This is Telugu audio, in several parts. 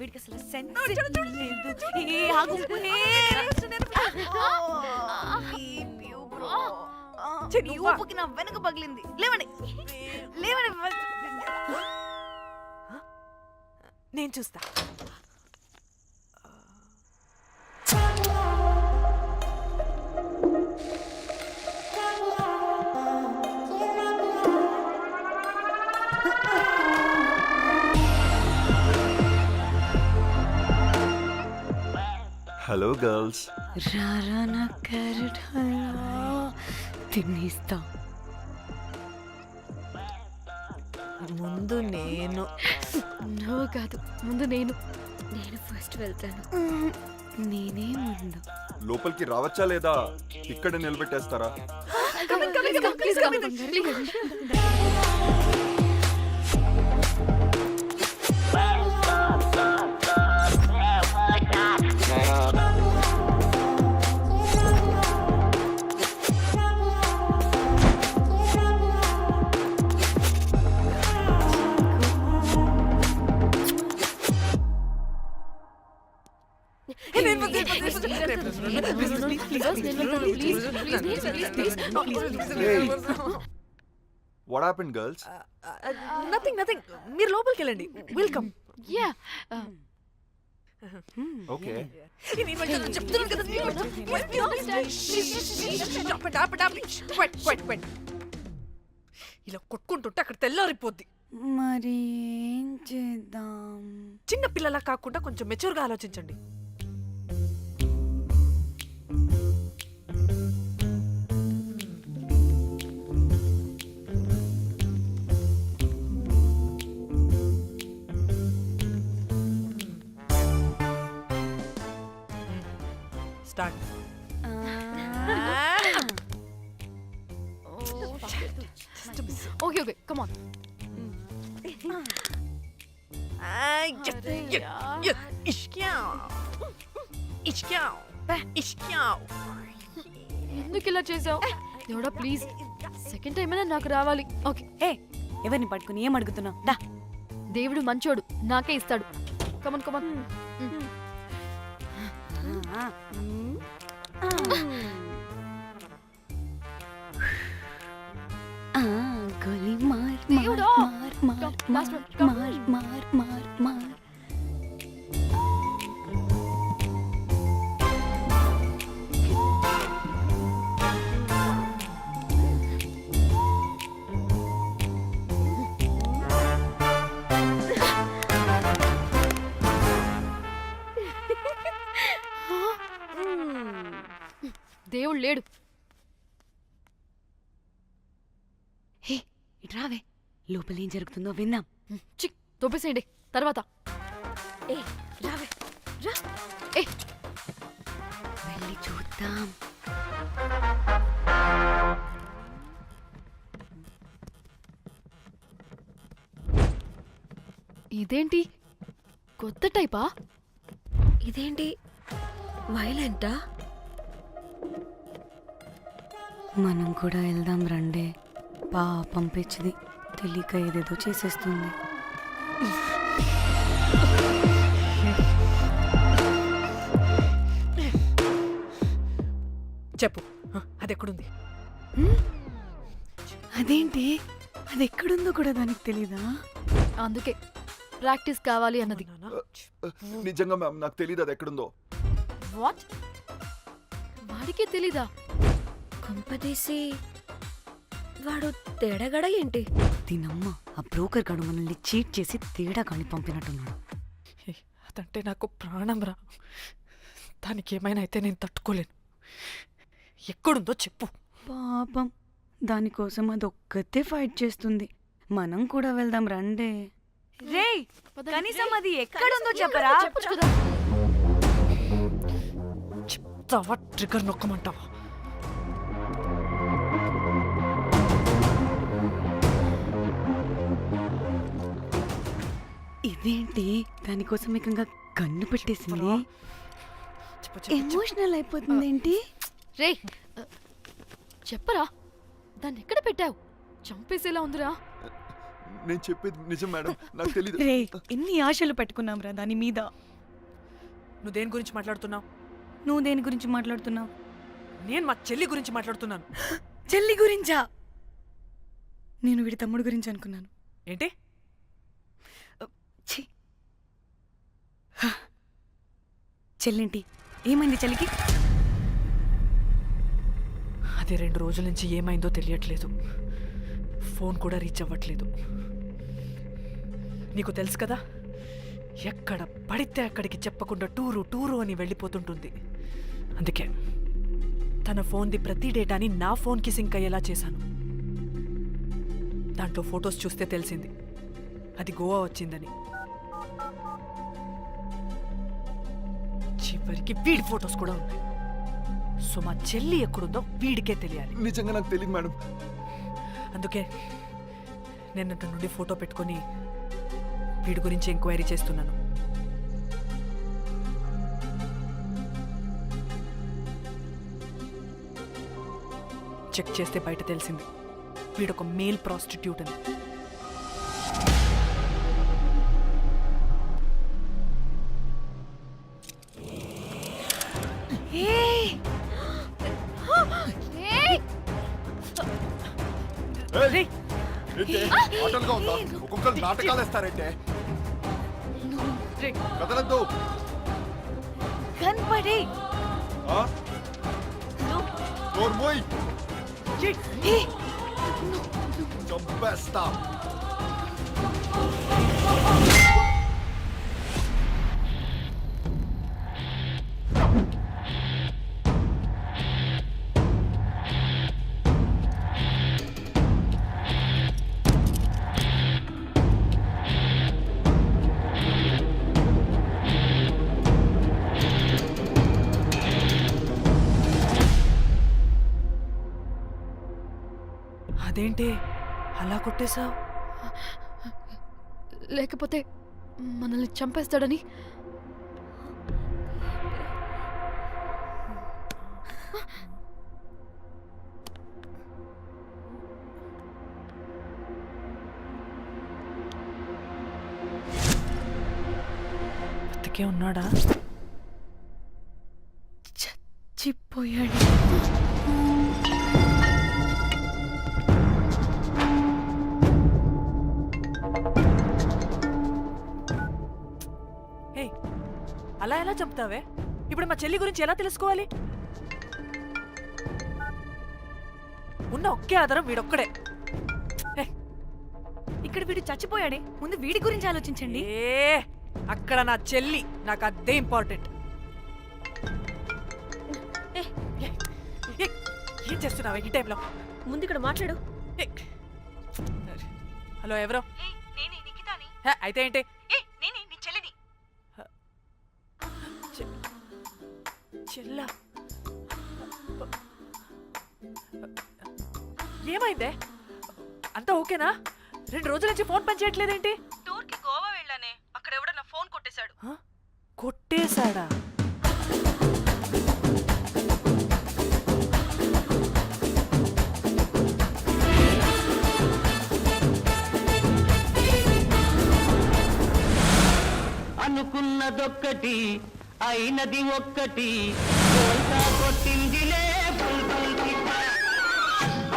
వీడికి అసలు సెన్స్ లేదు. ఏ ఆగు. నీ ఊపుకి నా వెనక పగిలింది. లేవండి లేవండి. నేను చూస్తా. Hello girls. రారా నా క్యారెట్ హల్వా తినేస్తా. ముందు నేను. నో కాదు, ముందు నేను ఫస్ట్ వెళ్తాను. నేనే ముందు. లోపలికి రావచ్చా లేదా ఇక్కడ నిలబెట్టేస్తారా? What happened, girls? నథింగ్. మీరు లోపలికి వెళ్ళండి. వెల్కమ్. Yeah Okay. చెప్తున్నాను కదా. ఇలా కొట్టుకుంటుంటే అక్కడ తెల్లారిపోద్ది. మరి ఏం చేద్దాం? చిన్న పిల్లలా కాకుండా కొంచెం మెచ్యూర్గా ఆలోచించండి. స్టార్ట్. Okay come on. ఎందుకు ఇలా చేసావు? దేవుడా ప్లీజ్, సెకండ్ టైం అయినా నాకు రావాలి. ఓకే. ఏ ఎవరిని పట్టుకుని ఏం అడుగుతున్నావు? దా. దేవుడు మంచోడు, నాకే ఇస్తాడు. Come on come on. గోలీ మార్ దేవుడా. మార్ మార్ మార్ మార్ మార్ మార్. దేవుడు లేడు. హే ఇట్రావే, లోపల ఏం జరుగుతుందో విందాం. చిక్ తొప్పేసేయండి తర్వాత. ఏ రావే రా. ఏ వెళ్ళి చూద్దాం. ఇదేంటి కొత్త టైపా? ఇదేంటి వైలెంటా? మనం కూడా వెళ్దాం రండే. పాపం పిచ్చిది, తెలియక ఏదేదో చేసేస్తుంది. చెప్పు, అది ఎక్కడుంది? అదేంటి, అది ఎక్కడుందో కూడా దానికి తెలీదా? అందుకే ప్రాక్టీస్ కావాలి అన్నది. నిజంగా మ్యామ్ నాకు తెలియదు అది ఎక్కడుందో. వాట్? వాడికే తెలీదా? కొంపదీసి వాడు తేడగడ ఏంటి? దీనమ్మ, ఆ బ్రోకర్ గాడు మనల్ని చీట్ చేసి తేడా కాని పంపినట్టున్నాడు. అదంటే నాకు ప్రాణం రా. దానికి ఏమైనా అయితే నేను తట్టుకోలేను. ఎక్కడుందో చెప్పు. పాపం, దానికోసం అది ఒక్కతే ఫైట్ చేస్తుంది. మనం కూడా వెళ్దాం రండే. రేయ్, కనీసం అది ఎక్కడుందో చెప్పరా? చెప్పొచ్చు కదా. చెప్తావా? ట్రిగర్ నొక్కమంటావా? ఇదేంటి, దానికోసం ఏకంగా కన్ను పెట్టేసింది. ఎమోషనల్ అయిపోతుంది ఏంటి? రే చెప్పరా, దాన్ని ఎక్కడ పెట్టావు? చంపేసేలా ఉందిరా. నేను చెప్పేది నిజం మేడం, నాకు తెలీదు. రే ఎన్ని ఆశలు పెట్టుకున్నాం రా దాని మీద. నువ్వు దేని గురించి మాట్లాడుతున్నావు? నువ్వు దేని గురించి మాట్లాడుతున్నావు? నేను మా చెల్లి గురించి మాట్లాడుతున్నాను. చెల్లి గురించా? నేను వీడి తమ్ముడు గురించి అనుకున్నాను. ఏంటి? ఛీ. హ. చెల్లింటి ఏమైంది చెల్లికి? అది 2 రోజుల నుంచి ఏమైందో తెలియట్లేదు. ఫోన్ కూడా రీచ్ అవ్వట్లేదు. నీకు తెలుసు కదా, ఎక్కడ పడితే అక్కడికి చెప్పకుండా టూరు అని వెళ్ళిపోతుంటుంది. అందుకే తన ఫోన్ది ప్రతి డేటాని నా ఫోన్కి సింక్ అయ్యేలా చేశాను. దాంట్లో ఫొటోస్ చూస్తే తెలిసింది అది గోవా వచ్చిందని. చివరికి వీడి ఫొటోస్ కూడా ఉన్నాయి. సో మా చెల్లి ఎక్కడుందో వీడికే తెలియాలి. నిజంగా నాకు తెలియదు మేడం. అందుకే నేను అతని నుండి ఫోటో పెట్టుకొని వీడి గురించి ఎంక్వైరీ చేస్తున్నాను. చెక్ చేస్తే బయట తెలిసింది వీడొక మేల్ ప్రాస్టిట్యూట్ అని. రేయ్, ఆటలుగా ఉందా? ఒక్కొక్కరు నాటకాలు వేస్తారంటే రేయ్, కదలద్దు. కనపడే నోర్మోయ్, రేయ్, చంపేస్తా. అదేంటి అలా కొట్టేశావు? లేకపోతే మనల్ని చంపేస్తాడని. బతికే ఉన్నాడా? చచ్చిపోయాడు. అలా ఎలా చంపుతావే? ఇప్పుడు మా చెల్లి గురించి ఎలా తెలుసుకోవాలి? ఉన్న ఒకే ఆధారం వీడొక్కడే. ఇక్కడ వీడు చచ్చిపోయాడే, ముందు వీడి గురించి ఆలోచించండి. అక్కడ నా చెల్లి, నాకు అదే ఇంపార్టెంట్. ఏం చేస్తున్నావే ఈ టైంలో? ముందు ఇక్కడ మాట్లాడు. హలో, ఎవరో? అయితే ఏంటి? చెల్లా, ఏమైందే? అంతా ఓకేనా? 2 రోజుల నుంచి ఫోన్ పని చేయట్లేదేంటి? టూర్కి గోవా వెళ్ళానే, అక్కడ ఎవడో నా ఫోన్ కొట్టేశాడు. కొట్టేశాడా? అనుకున్నదొక్కటి అయినది ఒక్కటి, కొట్టిందిలే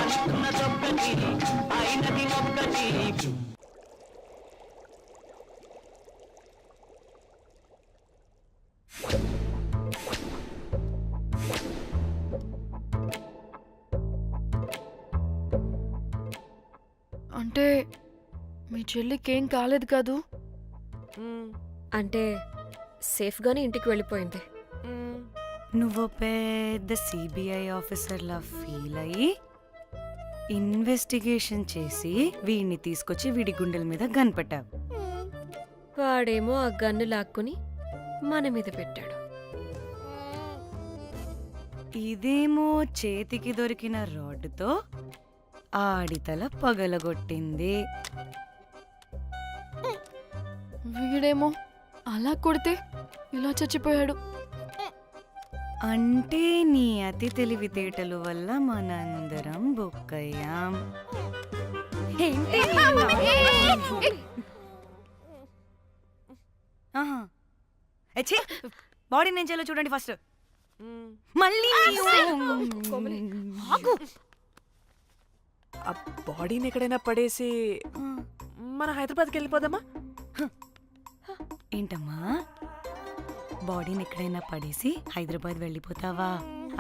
అనుకున్నదొక్కటి అయినది ఒక్కటి. అంటే మీ చెల్లికేం కాలేదు కాదు? అంటే సేఫ్గానే ఇంటికి వెళ్ళిపోయింది. నువ్వు పెద్ద సిబిఐ ఆఫీసర్లా ఫీల్ అయ్యి ఇన్వెస్టిగేషన్ చేసి వీడిని తీసుకొచ్చి వీడి గుండెల మీద కనిపెట్టావు. వాడేమో ఆ గన్ను లాక్కుని మన మీద పెట్టాడు. ఇదేమో చేతికి దొరికిన రాడ్డుతో ఆడితల పగలగొట్టింది. వీడేమో అలా కొడితే ఇలా చచ్చిపోయాడు. అంటే నీ అతి తెలివితేటలు వల్ల మనందరం బొక్కయ్యాం. ఏంటి బాడీ నేను చేయాలో చూడండి ఫస్ట్. మళ్ళీ ఆగు. ఆ బాడీని ఎక్కడైనా పడేసి మన హైదరాబాద్కి వెళ్ళిపోదామా? ఏంటమ్మా బాడీని ఎక్కడైనా పడేసి హైదరాబాద్ వెళ్ళిపోతావా?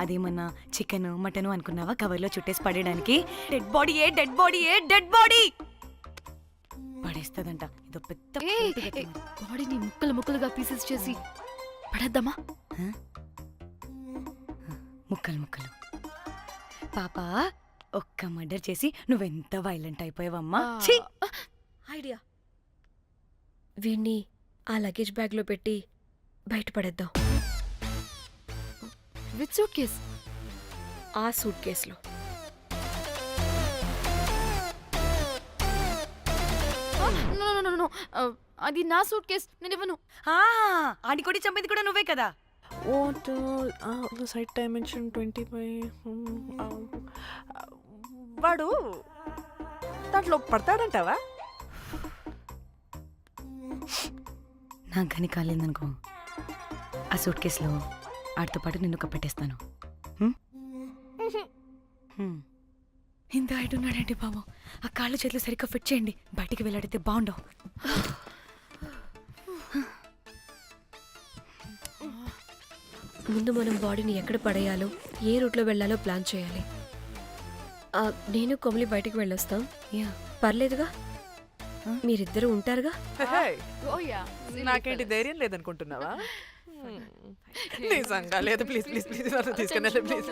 అదేమన్నా చికెన్ మటన్ అనుకున్నావా కవర్లో చుట్టేసి పడేయడానికి? Dead body dead body dead body పడేస్తుందంట. ఇదో పెద్ద బాడీని ముక్కలు ముక్కలుగా పీసెస్ చేసి పడేద్దామా? ముక్కలు ముక్కలు. పాప ఒక్క మర్డర్ చేసి నువ్వెంత వైలెంట్ అయిపోయావమ్మా. ఛీ! ఐడియా. వీణ్ణి ఆ లగేజ్ బ్యాగ్లో పెట్టి బయట పడేద్దాం. With suitcase. ఆ సూట్ కేసులో. అది నా సూట్ కేస్, నేను ఇవ్వను. ఆడి కొడి చంపేది కూడా నువ్వే కదా. Site dimension 25. వాడు దాంట్లో పడతాడంటావా? నాకు కానీ కాలేదనుకో ఆ సూట్ కేసులో ఆడితో పాటు నిన్ను కప్పెట్టేస్తాను. ఇంత హైట్ ఉన్నాడండి బాబు. ఆ కాళ్ళు చేతులు సరిగ్గా ఫిట్ చేయండి. బయటికి వెళ్ళాడితే బాగుండవు. ముందు మనం బాడీని ఎక్కడ పడేయాలో, ఏ రూట్లో వెళ్ళాలో ప్లాన్ చేయాలి. నేను కొమలి బయటికి వెళ్ళొస్తాం. యా పర్లేదుగా? మీరిద్దరూ ఉంటారుగా? నాకేంటి ధైర్యం లేదనుకుంటున్నావా? నిజంగా లేదు. ప్లీజ్ ప్లీజ్ ప్లీజ్ తీసుకెళ్ళండి ప్లీజ్.